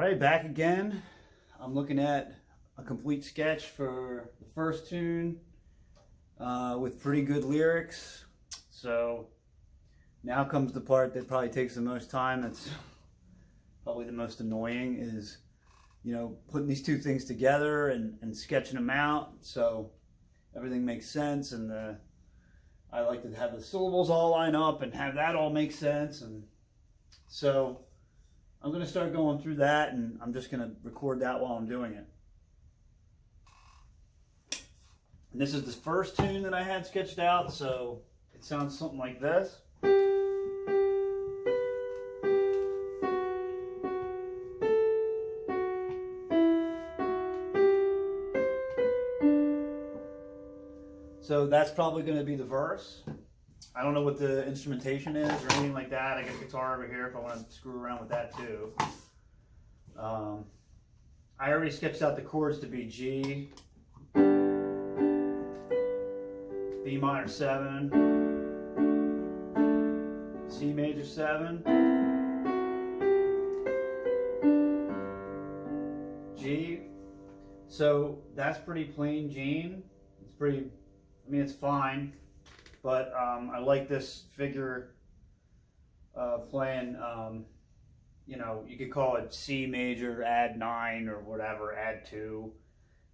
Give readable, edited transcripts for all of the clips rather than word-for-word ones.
Alright, back again. I'm looking at a complete sketch for the first tune with pretty good lyrics. So now comes the part that probably takes the most time. That's probably the most annoying is, putting these two things together and sketching them out so everything makes sense, and I like to have the syllables all line up and have that all make sense. And so I'm going to start going through that, and I'm just going to record that while I'm doing it. And this is the first tune that I had sketched out, so it sounds something like this. So that's probably going to be the verse. I don't know what the instrumentation is or anything like that. I got a guitar over here if I want to screw around with that too. I already sketched out the chords to be G, B minor 7, C major 7, G. So that's pretty plain Gene. It's pretty, it's fine. But I like this figure playing, you could call it C major, add 9 or whatever, add 2,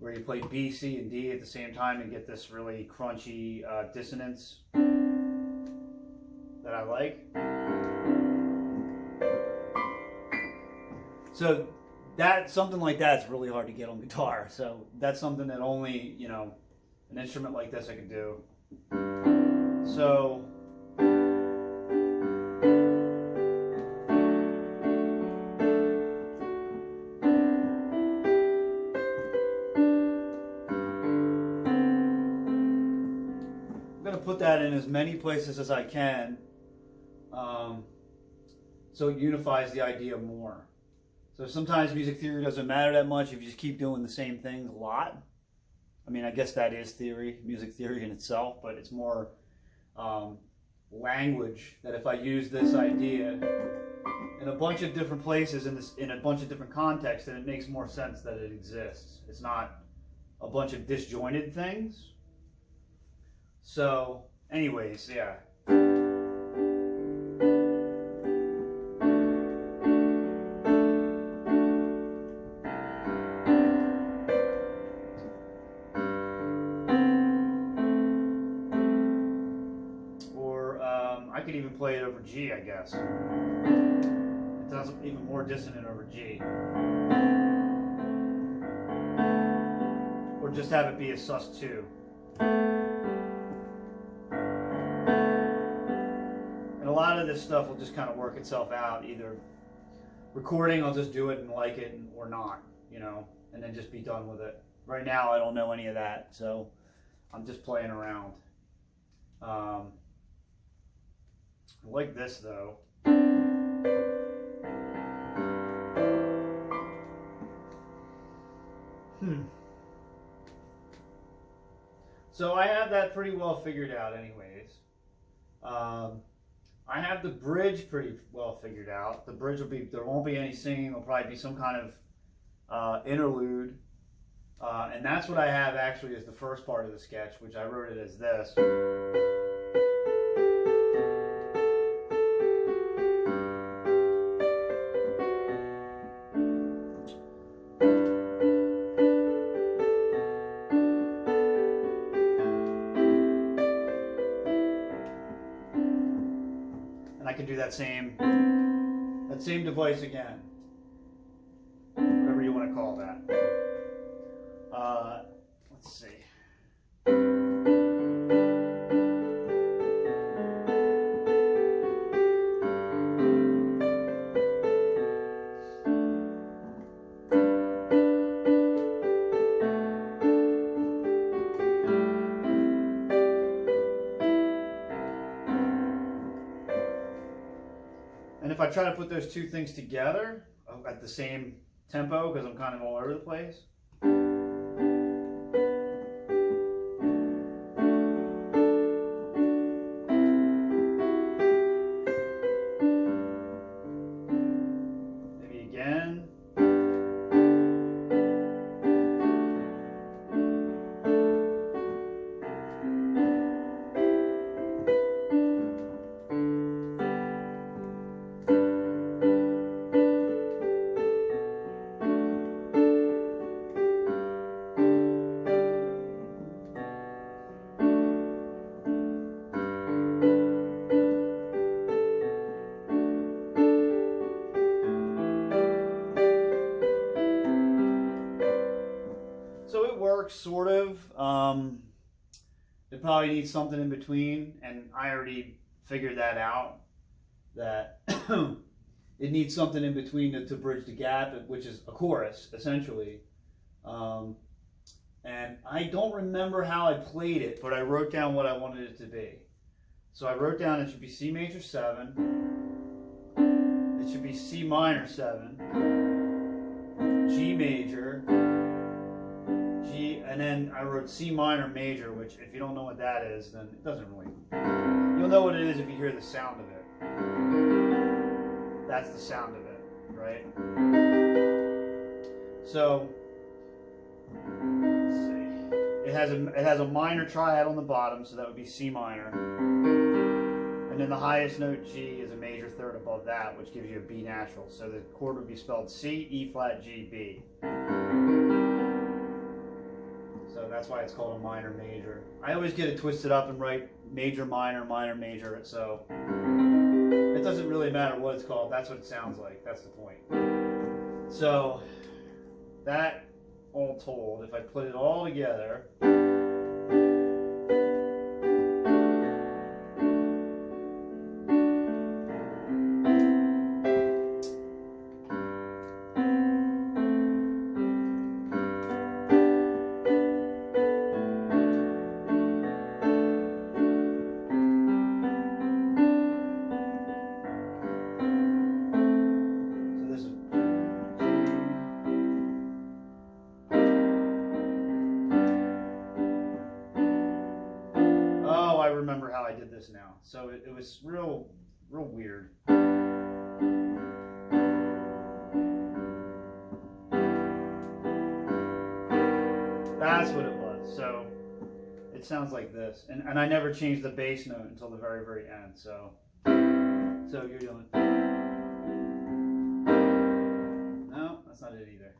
where you play B, C, and D at the same time and get this really crunchy dissonance that I like. So something like that's really hard to get on guitar. So that's something that only, an instrument like this I can do. So I'm going to put that in as many places as I can, so it unifies the idea more. So sometimes music theory doesn't matter that much if you just keep doing the same thing a lot. I guess that is theory, music theory in itself, but it's more language that if I use this idea in a bunch of different places in a bunch of different contexts, then it makes more sense that it exists. It's not a bunch of disjointed things. So anyways, yeah. I could even play it over G, I guess. It sounds even more dissonant over G. Or just have it be a sus2. And a lot of this stuff will just kind of work itself out. Either recording, I'll just do it and like it, or not, and then just be done with it. Right now, I don't know any of that, so I'm just playing around. I like this though. So I have that pretty well figured out anyways. I have the bridge pretty well figured out. The bridge there won't be any singing, there'll probably be some kind of interlude. And that's what I have actually as the first part of the sketch, which I wrote it as this. And I can do that same device again, whatever you want to call that. Let's see. And if I try to put those two things together at the same tempo, because I'm kind of all over the place, maybe again. works, sort of. It probably needs something in between, and I already figured that out, that it needs something in between to bridge the gap, which is a chorus, essentially. And I don't remember how I played it, but I wrote down what I wanted it to be. So I wrote down it should be C major 7, it should be C minor 7, G major, G, and then I wrote C minor major, which if you don't know what that is, then it doesn't really, you'll know what it is if you hear the sound of it. That's the sound of it, right? So, let's see. It has a minor triad on the bottom, so that would be C minor. And then the highest note, G, is a major third above that, which gives you a B natural. So the chord would be spelled C, E flat, G, B. So that's why it's called a minor major. I always get it twisted up and write major, minor, minor, major. So it doesn't really matter what it's called. That's what it sounds like. That's the point. So that all told, if I put it all together, remember how I did this now. So it was real weird. That's what it was. So it sounds like this. And I never changed the bass note until the very, very end. So you're doing... No, that's not it either.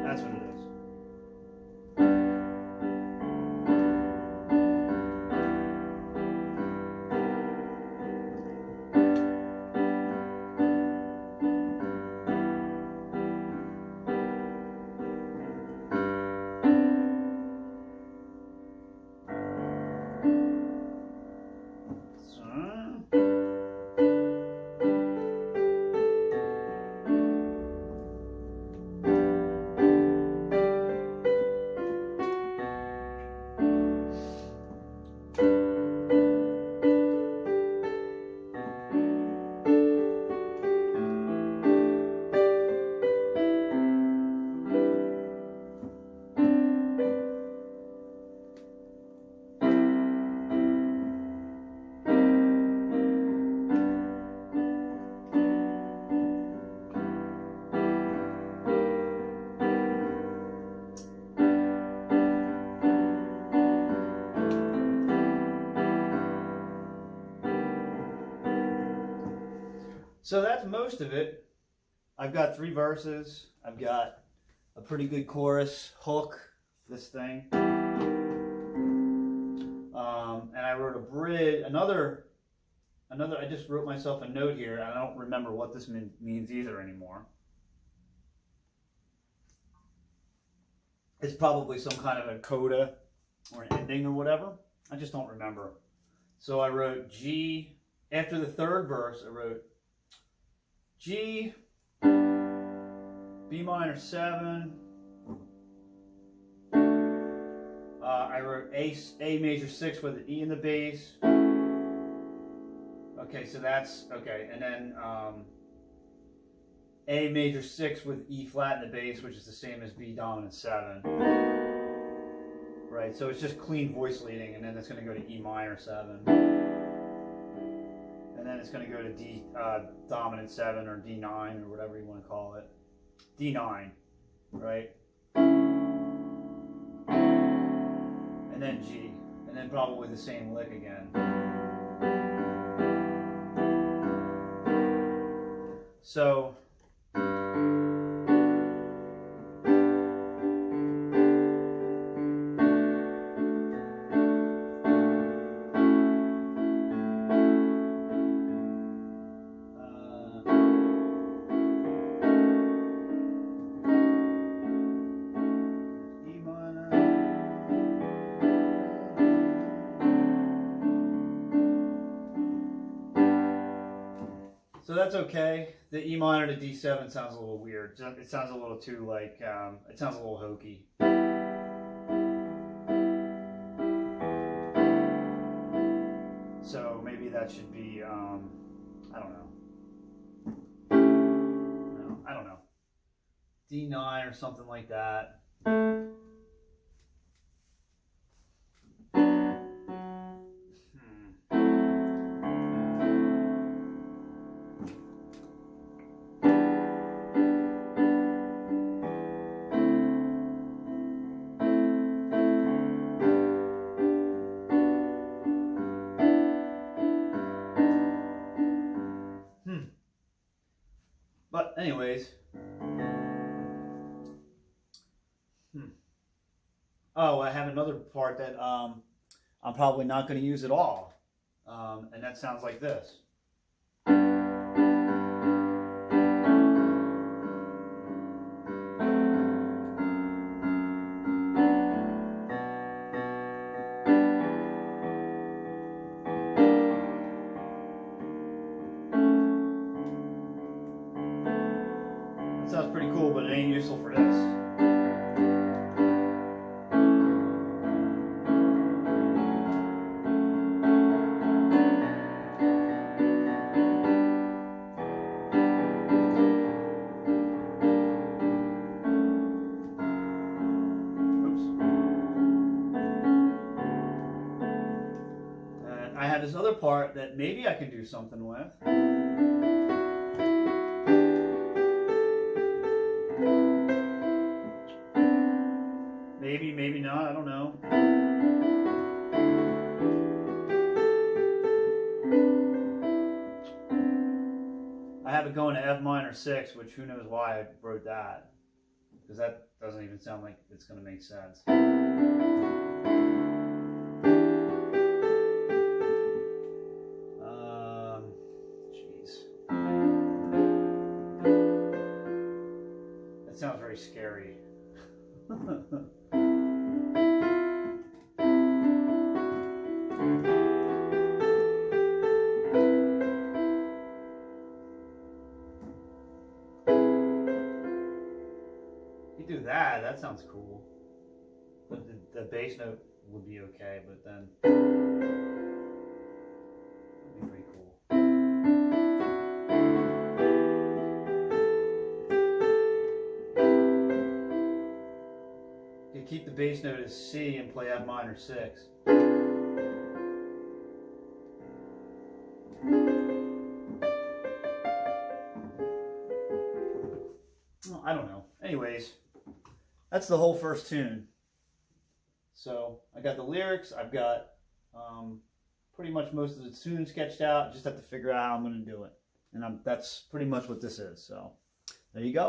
That's what it is. So that's most of it. I've got 3 verses. I've got a pretty good chorus, hook, this thing. And I wrote a bridge, another, I just wrote myself a note here. I don't remember what this means either anymore. It's probably some kind of a coda or an ending or whatever. I just don't remember. So I wrote G, after the 3rd verse, I wrote G, B minor 7, I wrote A major 6 with an E in the bass. Okay, so that's, okay, and then A major 6 with E flat in the bass, which is the same as B dominant 7. Right, so it's just clean voice leading, and then it's going to go to E minor 7. And then it's going to go to D dominant 7 or D9 or whatever you want to call it. D9, right? And then G. And then probably the same lick again. So... that's okay. The E minor to D7 sounds a little weird. It sounds a little too like, it sounds a little hokey. So maybe that should be, I don't know. No, I don't know. D9 or something like that. But anyways, oh, I have another part that I'm probably not going to use at all, and that sounds like this. Sounds pretty cool, but it ain't useful for this. Oops. And I have this other part that maybe I can do something with. Maybe, maybe not, I don't know. I have it going to F minor 6, which who knows why I wrote that. Because that doesn't even sound like it's going to make sense. Jeez. That sounds very scary. You do that, that sounds cool. But the bass note would be okay, but then that'd be pretty cool. You keep the bass note as C and play F minor 6. Well, I don't know. Anyways, that's the whole first tune. So I got the lyrics, I've got pretty much most of the tune sketched out. Just have to figure out how I'm going to do it. And that's pretty much what this is. So there you go.